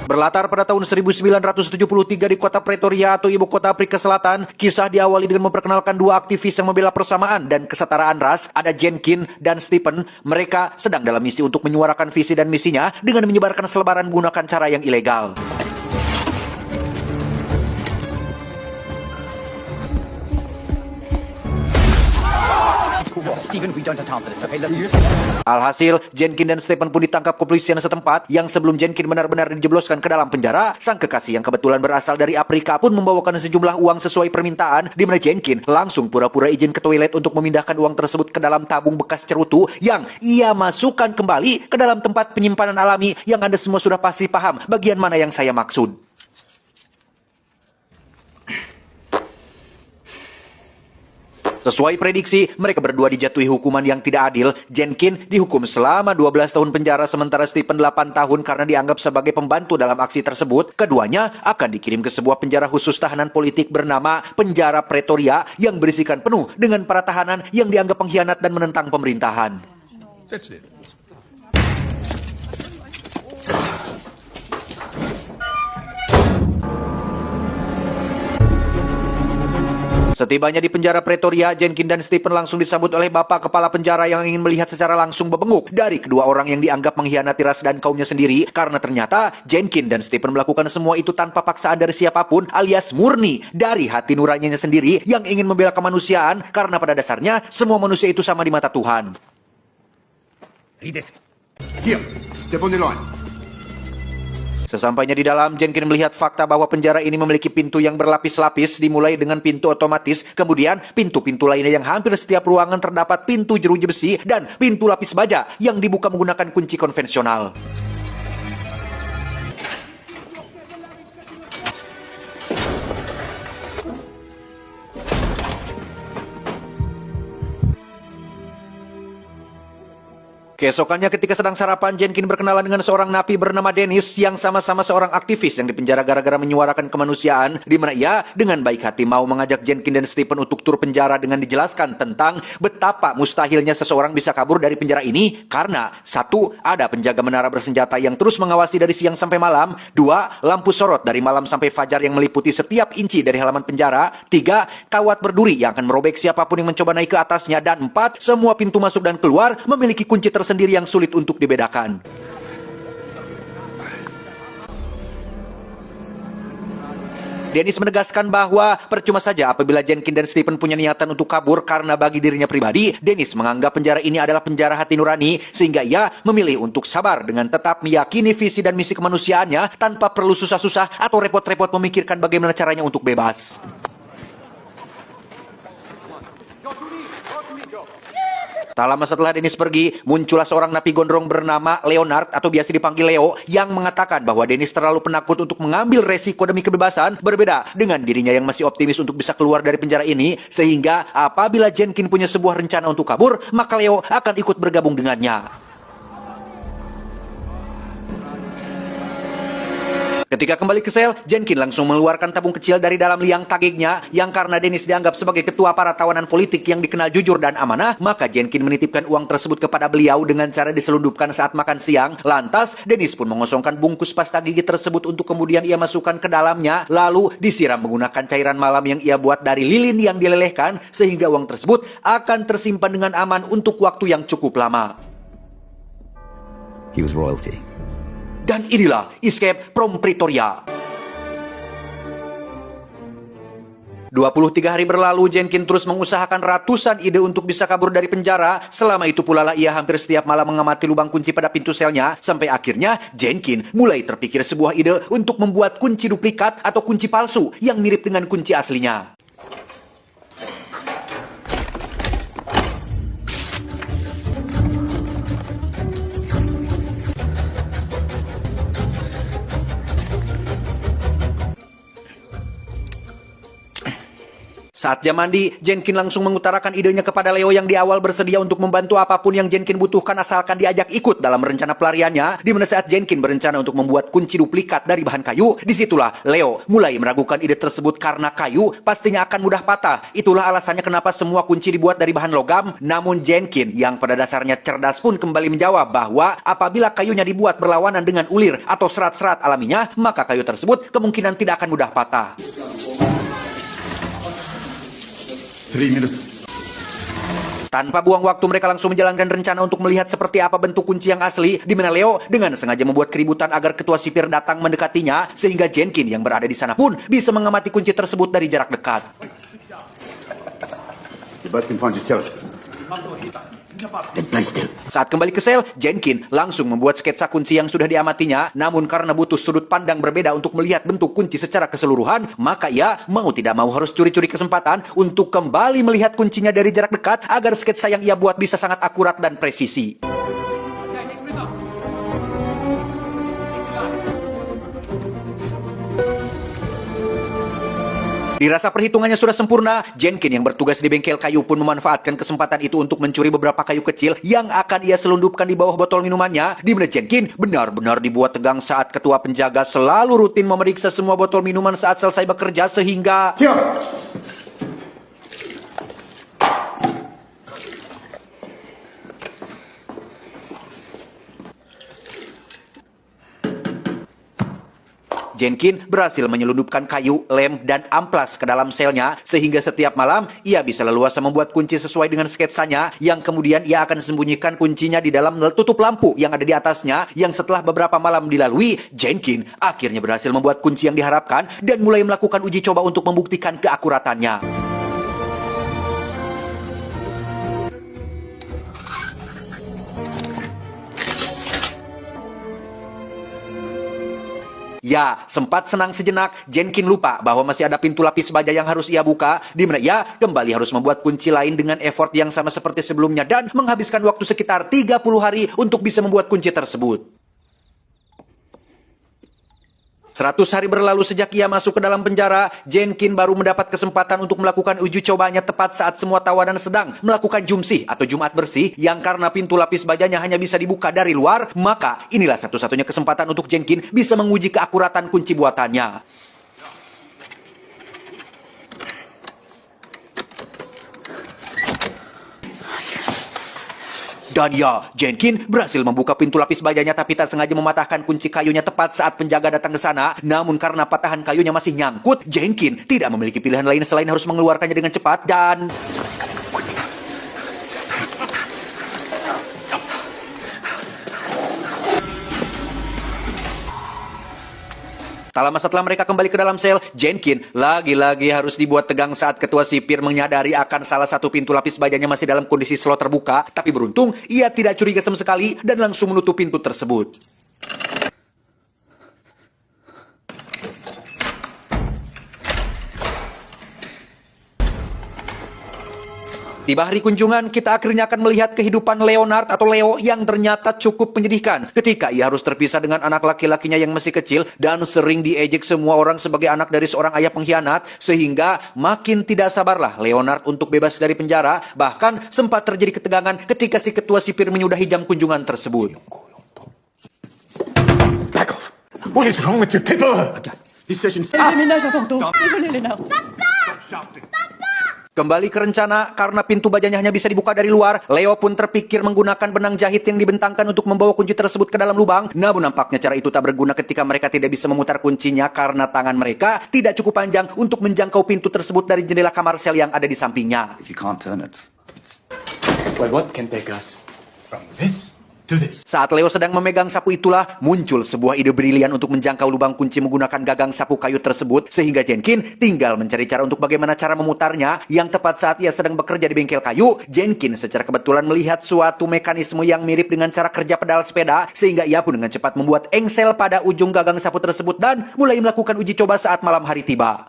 Berlatar pada tahun 1973 di kota Pretoria atau ibu kota Afrika Selatan, kisah diawali dengan memperkenalkan dua aktivis yang membela persamaan dan kesetaraan ras, ada Jenkins dan Stephen. Mereka sedang dalam misi untuk menyuarakan visi dan misinya dengan menyebarkan selebaran menggunakan cara yang ilegal. Alhasil, Jenkins dan Stephen pun ditangkap kepolisian setempat yang sebelum Jenkins benar-benar dijebloskan ke dalam penjara, sang kekasih yang kebetulan berasal dari Afrika pun membawakan sejumlah uang sesuai permintaan, di mana Jenkins langsung pura-pura izin ke toilet untuk memindahkan uang tersebut ke dalam tabung bekas cerutu yang ia masukkan kembali ke dalam tempat penyimpanan alami yang Anda semua sudah pasti paham bagian mana yang saya maksud. Sesuai prediksi, mereka berdua dijatuhi hukuman yang tidak adil. Jenkins dihukum selama 12 tahun penjara, sementara Stephen 8 tahun karena dianggap sebagai pembantu dalam aksi tersebut. Keduanya akan dikirim ke sebuah penjara khusus tahanan politik bernama Penjara Pretoria yang berisikan penuh dengan para tahanan yang dianggap pengkhianat dan menentang pemerintahan. That's it. Setibanya di penjara Pretoria, Jenkins dan Stephen langsung disambut oleh bapak kepala penjara yang ingin melihat secara langsung bebenguk dari kedua orang yang dianggap mengkhianati ras dan kaumnya sendiri, karena ternyata Jenkins dan Stephen melakukan semua itu tanpa paksaan dari siapapun, alias murni dari hati nuraninya sendiri yang ingin membela kemanusiaan, karena pada dasarnya semua manusia itu sama di mata Tuhan. Read it. Here, step on the line. Sesampainya di dalam, Jenkins melihat fakta bahwa penjara ini memiliki pintu yang berlapis-lapis, dimulai dengan pintu otomatis, kemudian pintu-pintu lainnya yang hampir setiap ruangan terdapat pintu jeruji besi, dan pintu lapis baja yang dibuka menggunakan kunci konvensional. Keesokannya ketika sedang sarapan, Jenkins berkenalan dengan seorang napi bernama Dennis yang sama-sama seorang aktivis yang dipenjara gara-gara menyuarakan kemanusiaan, di mana ia dengan baik hati mau mengajak Jenkins dan Stephen untuk tur penjara dengan dijelaskan tentang betapa mustahilnya seseorang bisa kabur dari penjara ini karena satu, ada penjaga menara bersenjata yang terus mengawasi dari siang sampai malam, dua, lampu sorot dari malam sampai fajar yang meliputi setiap inci dari halaman penjara, tiga, kawat berduri yang akan merobek siapapun yang mencoba naik ke atasnya, dan empat, semua pintu masuk dan keluar memiliki kunci tersendiri yang sulit untuk dibedakan. Dennis menegaskan bahwa percuma saja apabila Jenkins dan Stephen punya niatan untuk kabur karena bagi dirinya pribadi, Dennis menganggap penjara ini adalah penjara hati nurani, sehingga ia memilih untuk sabar dengan tetap meyakini visi dan misi kemanusiaannya tanpa perlu susah-susah atau repot-repot memikirkan bagaimana caranya untuk bebas. Tak lama setelah Dennis pergi, muncullah seorang napi gondrong bernama Leonard atau biasa dipanggil Leo yang mengatakan bahwa Dennis terlalu penakut untuk mengambil resiko demi kebebasan, berbeda dengan dirinya yang masih optimis untuk bisa keluar dari penjara ini, sehingga apabila Jenkins punya sebuah rencana untuk kabur, maka Leo akan ikut bergabung dengannya. Ketika kembali ke sel, Jenkins langsung mengeluarkan tabung kecil dari dalam liang tagingnya yang karena Dennis dianggap sebagai ketua para tawanan politik yang dikenal jujur dan amanah, maka Jenkins menitipkan uang tersebut kepada beliau dengan cara diselundupkan saat makan siang. Lantas, Dennis pun mengosongkan bungkus pasta gigi tersebut untuk kemudian ia masukkan ke dalamnya, lalu disiram menggunakan cairan malam yang ia buat dari lilin yang dilelehkan, sehingga uang tersebut akan tersimpan dengan aman untuk waktu yang cukup lama. He was royalty. Dan inilah Escape from Pretoria. 23 hari berlalu, Jenkins terus mengusahakan ratusan ide untuk bisa kabur dari penjara. Selama itu pula lah ia hampir setiap malam mengamati lubang kunci pada pintu selnya. Sampai akhirnya Jenkins mulai terpikir sebuah ide untuk membuat kunci duplikat atau kunci palsu yang mirip dengan kunci aslinya. Saat jam mandi, Jenkin langsung mengutarakan idenya kepada Leo yang di awal bersedia untuk membantu apapun yang Jenkin butuhkan asalkan diajak ikut dalam rencana pelariannya. Di mana saat Jenkin berencana untuk membuat kunci duplikat dari bahan kayu, disitulah Leo mulai meragukan ide tersebut karena kayu pastinya akan mudah patah. Itulah alasannya kenapa semua kunci dibuat dari bahan logam. Namun Jenkin yang pada dasarnya cerdas pun kembali menjawab bahwa apabila kayunya dibuat berlawanan dengan ulir atau serat-serat alaminya, maka kayu tersebut kemungkinan tidak akan mudah patah. 3 minutes. Tanpa buang waktu, mereka langsung menjalankan rencana untuk melihat seperti apa bentuk kunci yang asli, di mana Leo dengan sengaja membuat keributan agar ketua sipir datang mendekatinya, sehingga Jenkin yang berada di sana pun bisa mengamati kunci tersebut dari jarak dekat. You both can find yourself. Then play still. Saat kembali ke sel, Jenkin langsung membuat sketsa kunci yang sudah diamatinya, namun karena butuh sudut pandang berbeda untuk melihat bentuk kunci secara keseluruhan, maka ia mau tidak mau harus curi-curi kesempatan untuk kembali melihat kuncinya dari jarak dekat agar sketsa yang ia buat bisa sangat akurat dan presisi. Dirasa perhitungannya sudah sempurna, Jenkin yang bertugas di bengkel kayu pun memanfaatkan kesempatan itu untuk mencuri beberapa kayu kecil yang akan ia selundupkan di bawah botol minumannya, di mana Jenkin benar-benar dibuat tegang saat ketua penjaga selalu rutin memeriksa semua botol minuman saat selesai bekerja sehingga... Here. Jenkin berhasil menyelundupkan kayu, lem, dan amplas ke dalam selnya, sehingga setiap malam ia bisa leluasa membuat kunci sesuai dengan sketsanya, yang kemudian ia akan sembunyikan kuncinya di dalam tutup lampu yang ada di atasnya, yang setelah beberapa malam dilalui, Jenkin akhirnya berhasil membuat kunci yang diharapkan dan mulai melakukan uji coba untuk membuktikan keakuratannya. Ya, sempat senang sejenak, Jenkin lupa bahwa masih ada pintu lapis baja yang harus ia buka, di mana ia kembali harus membuat kunci lain dengan effort yang sama seperti sebelumnya dan menghabiskan waktu sekitar 30 hari untuk bisa membuat kunci tersebut. 100 hari berlalu sejak ia masuk ke dalam penjara, Jenkin baru mendapat kesempatan untuk melakukan uji cobanya tepat saat semua tawanan sedang melakukan jumsih atau Jumat bersih, yang karena pintu lapis bajanya hanya bisa dibuka dari luar, maka inilah satu-satunya kesempatan untuk Jenkin bisa menguji keakuratan kunci buatannya. Dan ya, Jenkin berhasil membuka pintu lapis bajanya tapi tak sengaja mematahkan kunci kayunya tepat saat penjaga datang ke sana. Namun karena patahan kayunya masih nyangkut, Jenkin tidak memiliki pilihan lain selain harus mengeluarkannya dengan cepat dan... Tak lama setelah mereka kembali ke dalam sel, Jenkin lagi-lagi harus dibuat tegang saat ketua sipir menyadari akan salah satu pintu lapis bajanya masih dalam kondisi slot terbuka, tapi beruntung ia tidak curiga sama sekali dan langsung menutup pintu tersebut. Tiba hari kunjungan, kita akhirnya akan melihat kehidupan Leonard atau Leo yang ternyata cukup menyedihkan ketika ia harus terpisah dengan anak laki-lakinya yang masih kecil dan sering diejek semua orang sebagai anak dari seorang ayah pengkhianat, sehingga makin tidak sabarlah Leonard untuk bebas dari penjara. Bahkan sempat terjadi ketegangan ketika si ketua sipir menyudahi jam kunjungan tersebut. Back off. What is wrong with you people? This session's... Kembali ke rencana, karena pintu bajanya hanya bisa dibuka dari luar, Leo pun terpikir menggunakan benang jahit yang dibentangkan untuk membawa kunci tersebut ke dalam lubang. Namun nampaknya cara itu tak berguna ketika mereka tidak bisa memutar kuncinya karena tangan mereka tidak cukup panjang untuk menjangkau pintu tersebut dari jendela kamar sel yang ada di sampingnya. If you can't turn it... Well, what can take us from this to this? Saat Leo sedang memegang sapu itulah muncul sebuah ide brilian untuk menjangkau lubang kunci menggunakan gagang sapu kayu tersebut, sehingga Jenkin tinggal mencari cara untuk bagaimana cara memutarnya. Yang tepat saat ia sedang bekerja di bengkel kayu, Jenkin secara kebetulan melihat suatu mekanisme yang mirip dengan cara kerja pedal sepeda, sehingga ia pun dengan cepat membuat engsel pada ujung gagang sapu tersebut dan mulai melakukan uji coba saat malam hari tiba.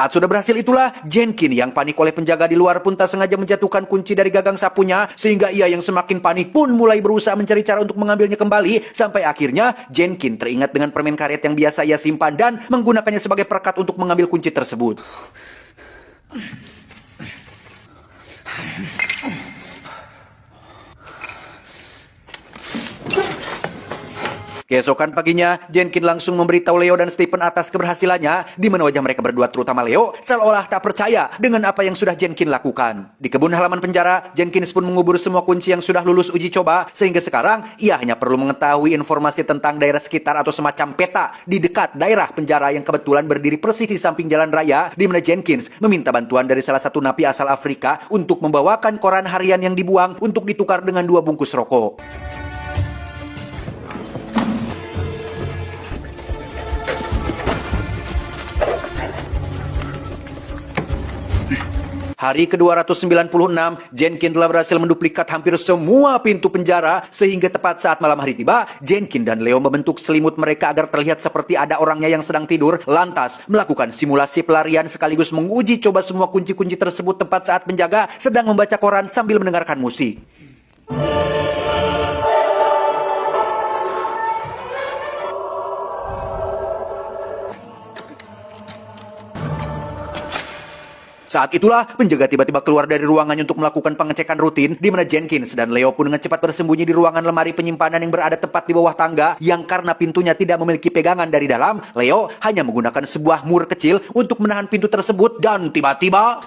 Saat sudah berhasil itulah, Jenkin yang panik oleh penjaga di luar pun tak sengaja menjatuhkan kunci dari gagang sapunya, sehingga ia yang semakin panik pun mulai berusaha mencari cara untuk mengambilnya kembali, sampai akhirnya Jenkin teringat dengan permen karet yang biasa ia simpan dan menggunakannya sebagai perekat untuk mengambil kunci tersebut. Keesokan paginya, Jenkin langsung memberitahu Leo dan Stephen atas keberhasilannya, di mana wajah mereka berdua, terutama Leo, seolah tak percaya dengan apa yang sudah Jenkin lakukan. Di kebun halaman penjara, Jenkins pun mengubur semua kunci yang sudah lulus uji coba, sehingga sekarang ia hanya perlu mengetahui informasi tentang daerah sekitar atau semacam peta di dekat daerah penjara yang kebetulan berdiri persis di samping jalan raya, di mana Jenkins meminta bantuan dari salah satu napi asal Afrika untuk membawakan koran harian yang dibuang untuk ditukar dengan 2 bungkus rokok. Hari ke-296, Jenkin telah berhasil menduplikat hampir semua pintu penjara, sehingga tepat saat malam hari tiba, Jenkin dan Leo membentuk selimut mereka agar terlihat seperti ada orangnya yang sedang tidur, lantas melakukan simulasi pelarian sekaligus menguji coba semua kunci-kunci tersebut tepat saat penjaga sedang membaca koran sambil mendengarkan musik. Saat itulah, penjaga tiba-tiba keluar dari ruangannya untuk melakukan pengecekan rutin, di mana Jenkins dan Leo pun dengan cepat bersembunyi di ruangan lemari penyimpanan yang berada tepat di bawah tangga, yang karena pintunya tidak memiliki pegangan dari dalam, Leo hanya menggunakan sebuah mur kecil untuk menahan pintu tersebut, dan tiba-tiba...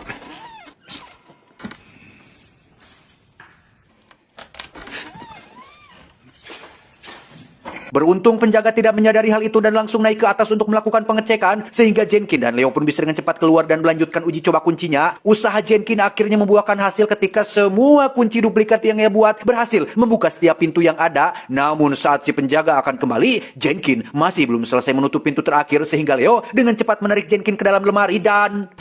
Beruntung penjaga tidak menyadari hal itu dan langsung naik ke atas untuk melakukan pengecekan, sehingga Jenkin dan Leo pun bisa dengan cepat keluar dan melanjutkan uji coba kuncinya. Usaha Jenkin akhirnya membuahkan hasil ketika semua kunci duplikat yang ia buat berhasil membuka setiap pintu yang ada. Namun saat si penjaga akan kembali, Jenkin masih belum selesai menutup pintu terakhir, sehingga Leo dengan cepat menarik Jenkin ke dalam lemari dan...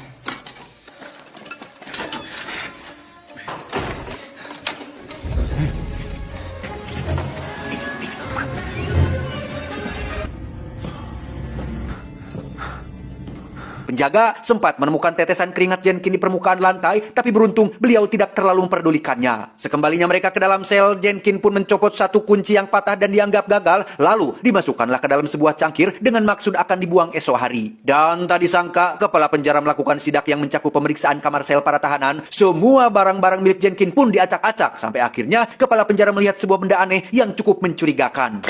Penjaga sempat menemukan tetesan keringat Jenkin di permukaan lantai, tapi beruntung beliau tidak terlalu memperdulikannya. Sekembalinya mereka ke dalam sel, Jenkin pun mencopot satu kunci yang patah dan dianggap gagal, lalu dimasukkanlah ke dalam sebuah cangkir dengan maksud akan dibuang esok hari. Dan tak disangka, kepala penjara melakukan sidak yang mencakup pemeriksaan kamar sel para tahanan. Semua barang-barang milik Jenkin pun diacak-acak, sampai akhirnya kepala penjara melihat sebuah benda aneh yang cukup mencurigakan.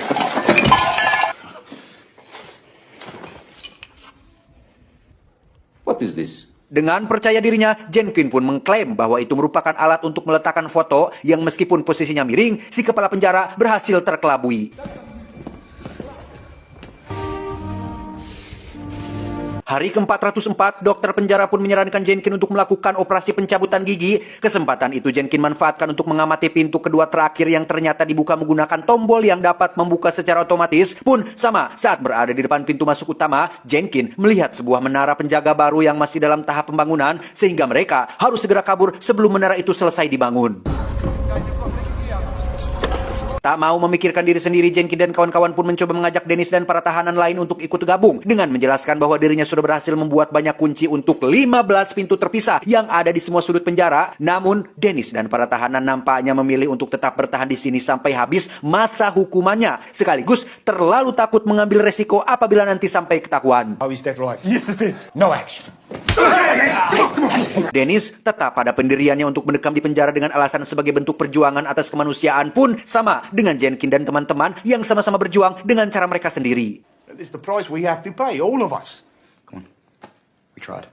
What is this? Dengan percaya dirinya, Jenkin pun mengklaim bahwa itu merupakan alat untuk meletakkan foto yang meskipun posisinya miring, si kepala penjara berhasil terkelabui. Hari ke-404, dokter penjara pun menyarankan Jenkin untuk melakukan operasi pencabutan gigi. Kesempatan itu Jenkin manfaatkan untuk mengamati pintu kedua terakhir yang ternyata dibuka menggunakan tombol yang dapat membuka secara otomatis. Pun sama, saat berada di depan pintu masuk utama, Jenkin melihat sebuah menara penjaga baru yang masih dalam tahap pembangunan, sehingga mereka harus segera kabur sebelum menara itu selesai dibangun. Tak mau memikirkan diri sendiri, Jenkin dan kawan-kawan pun mencoba mengajak Dennis dan para tahanan lain untuk ikut gabung dengan menjelaskan bahwa dirinya sudah berhasil membuat banyak kunci untuk 15 pintu terpisah yang ada di semua sudut penjara. Namun, Dennis dan para tahanan nampaknya memilih untuk tetap bertahan di sini sampai habis masa hukumannya, sekaligus terlalu takut mengambil resiko apabila nanti sampai ketahuan. Oh, he's dead right. Yes, it is. No action. Dennis tetap pada pendiriannya untuk mendekam di penjara dengan alasan sebagai bentuk perjuangan atas kemanusiaan, pun sama dengan Jenkin dan teman-teman yang sama-sama berjuang dengan cara mereka sendiri. It's the price we have to pay, all of us. Come on. We tried.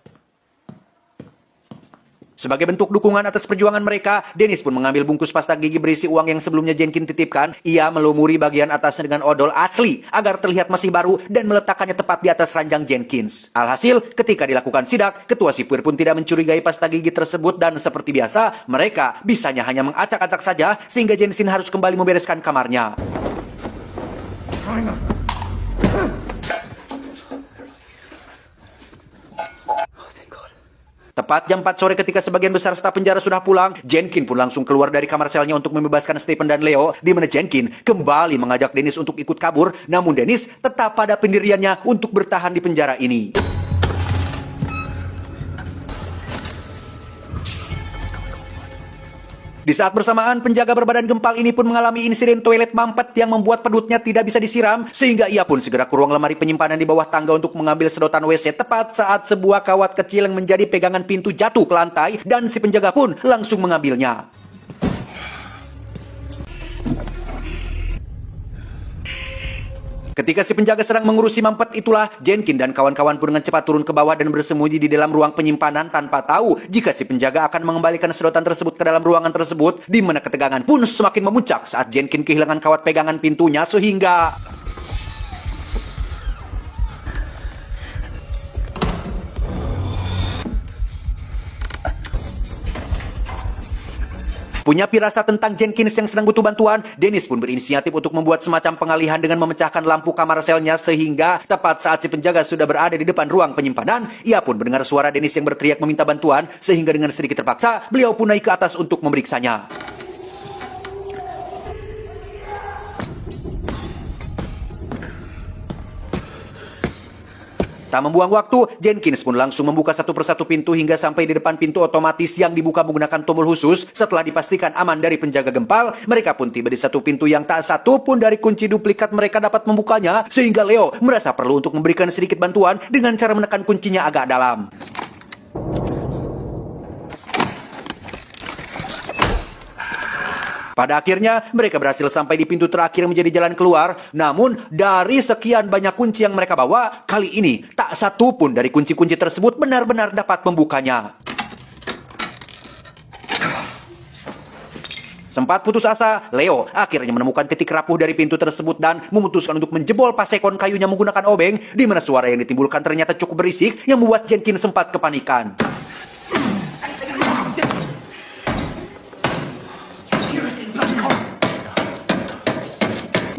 Sebagai bentuk dukungan atas perjuangan mereka, Dennis pun mengambil bungkus pasta gigi berisi uang yang sebelumnya Jenkin titipkan. Ia melumuri bagian atasnya dengan odol asli agar terlihat masih baru dan meletakkannya tepat di atas ranjang Jenkins. Alhasil, ketika dilakukan sidak, ketua sipir pun tidak mencurigai pasta gigi tersebut dan seperti biasa, mereka bisanya hanya mengacak-acak saja sehingga Jenkin harus kembali membereskan kamarnya. Tepat jam 4 sore ketika sebagian besar staf penjara sudah pulang, Jenkin pun langsung keluar dari kamar selnya untuk membebaskan Stephen dan Leo, di mana Jenkin kembali mengajak Dennis untuk ikut kabur, namun Dennis tetap pada pendiriannya untuk bertahan di penjara ini. Di saat bersamaan, penjaga berbadan gempal ini pun mengalami insiden toilet mampet yang membuat pedutnya tidak bisa disiram, sehingga ia pun segera ke ruang lemari penyimpanan di bawah tangga untuk mengambil sedotan WC tepat saat sebuah kawat kecil yang menjadi pegangan pintu jatuh ke lantai dan si penjaga pun langsung mengambilnya. Ketika si penjaga sedang mengurusi mampet itulah, Jenkin dan kawan-kawan pun dengan cepat turun ke bawah dan bersembunyi di dalam ruang penyimpanan tanpa tahu jika si penjaga akan mengembalikan sedotan tersebut ke dalam ruangan tersebut, di mana ketegangan pun semakin memuncak saat Jenkin kehilangan kawat pegangan pintunya sehingga punya firasat tentang Jenkins yang sedang butuh bantuan, Dennis pun berinisiatif untuk membuat semacam pengalihan dengan memecahkan lampu kamar selnya sehingga tepat saat si penjaga sudah berada di depan ruang penyimpanan, ia pun mendengar suara Dennis yang berteriak meminta bantuan sehingga dengan sedikit terpaksa, beliau pun naik ke atas untuk memeriksanya. Tak membuang waktu, Jenkins pun langsung membuka satu persatu pintu hingga sampai di depan pintu otomatis yang dibuka menggunakan tombol khusus. Setelah dipastikan aman dari penjaga gempal, mereka pun tiba di satu pintu yang tak satu pun dari kunci duplikat mereka dapat membukanya, sehingga Leo merasa perlu untuk memberikan sedikit bantuan dengan cara menekan kuncinya agak dalam. Pada akhirnya, mereka berhasil sampai di pintu terakhir yang menjadi jalan keluar. Namun, dari sekian banyak kunci yang mereka bawa, kali ini tak satu pun dari kunci-kunci tersebut benar-benar dapat membukanya. Sempat putus asa, Leo akhirnya menemukan titik rapuh dari pintu tersebut dan memutuskan untuk menjebol pasekon kayunya menggunakan obeng, di mana suara yang ditimbulkan ternyata cukup berisik yang membuat Jenkins sempat kepanikan.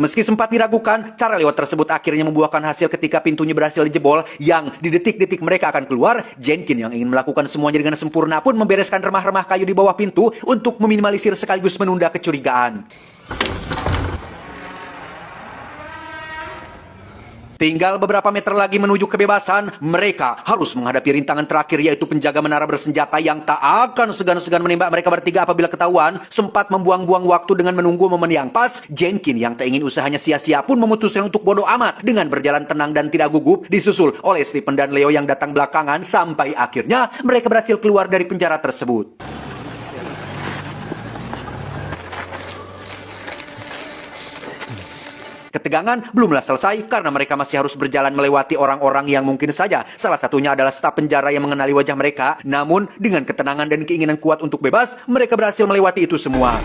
Meski sempat diragukan, cara lewat tersebut akhirnya membuahkan hasil ketika pintunya berhasil dijebol, yang di detik-detik mereka akan keluar, Jenkins yang ingin melakukan semuanya dengan sempurna pun membereskan remah-remah kayu di bawah pintu untuk meminimalisir sekaligus menunda kecurigaan. Tinggal beberapa meter lagi menuju kebebasan, mereka harus menghadapi rintangan terakhir yaitu penjaga menara bersenjata yang tak akan segan-segan menembak mereka bertiga apabila ketahuan. Sempat membuang-buang waktu dengan menunggu momen yang pas, Jenkins yang tak ingin usahanya sia-sia pun memutuskan untuk bodoh amat dengan berjalan tenang dan tidak gugup, disusul oleh Stephen dan Leo yang datang belakangan sampai akhirnya mereka berhasil keluar dari penjara tersebut. Ketegangan belumlah selesai karena mereka masih harus berjalan melewati orang-orang yang mungkin saja salah satunya adalah staf penjara yang mengenali wajah mereka. Namun dengan ketenangan dan keinginan kuat untuk bebas, mereka berhasil melewati itu semua.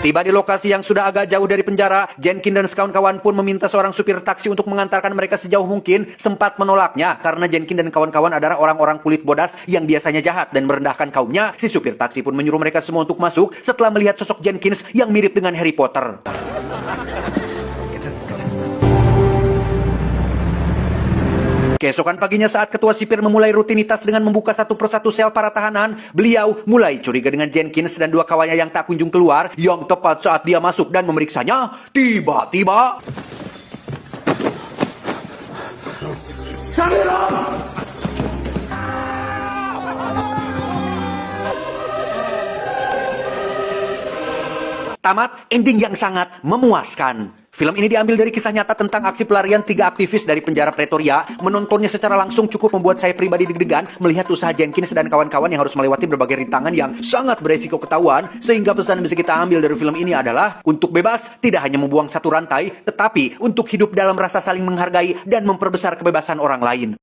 Tiba di lokasi yang sudah agak jauh dari penjara, Jenkins dan kawan-kawan pun meminta seorang supir taksi untuk mengantarkan mereka sejauh mungkin. Sempat menolaknya karena Jenkins dan kawan-kawan adalah orang-orang kulit bodas yang biasanya jahat dan merendahkan kaumnya. Si supir taksi pun menyuruh mereka semua untuk masuk setelah melihat sosok Jenkins yang mirip dengan Harry Potter. Keesokan paginya saat ketua sipir memulai rutinitas dengan membuka satu persatu sel para tahanan, beliau mulai curiga dengan Jenkins dan dua kawannya yang tak kunjung keluar, yang tepat saat dia masuk dan memeriksanya, tiba-tiba tamat ending yang sangat memuaskan. Film ini diambil dari kisah nyata tentang aksi pelarian 3 aktivis dari penjara Pretoria. Menontonnya secara langsung cukup membuat saya pribadi deg-degan melihat usaha Jenkins dan kawan-kawan yang harus melewati berbagai rintangan yang sangat beresiko ketahuan. Sehingga pesan yang bisa kita ambil dari film ini adalah untuk bebas tidak hanya membuang satu rantai, tetapi untuk hidup dalam rasa saling menghargai dan memperbesar kebebasan orang lain.